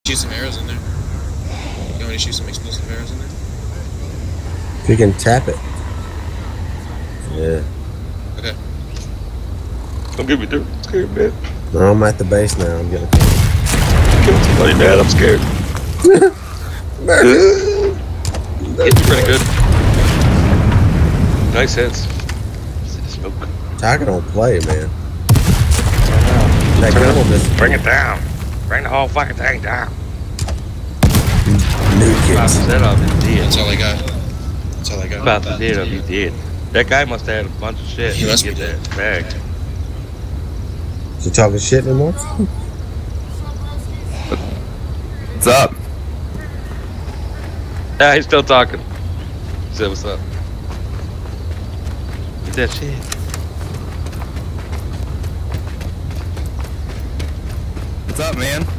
Shoot some arrows in there. You want me to shoot some explosive arrows in there? If you can tap it. Yeah. Okay. Don't get me there. I'm scared, man. No, I'm at the base now. I'm getting Kill somebody, man. I'm scared. Getting pretty good. Nice hits. Smoke. Tiger don't play, man. Bring it down. Bring the whole fucking thing down. Nuke About it. to set up, he did. That's all I got. That's all I got. About to set up, he did. That guy must have had a bunch of shit He to must get be that bag. You talking shit anymore? What's up? Yeah, he's still talking. He said, what's up? Get that shit. What's up, man?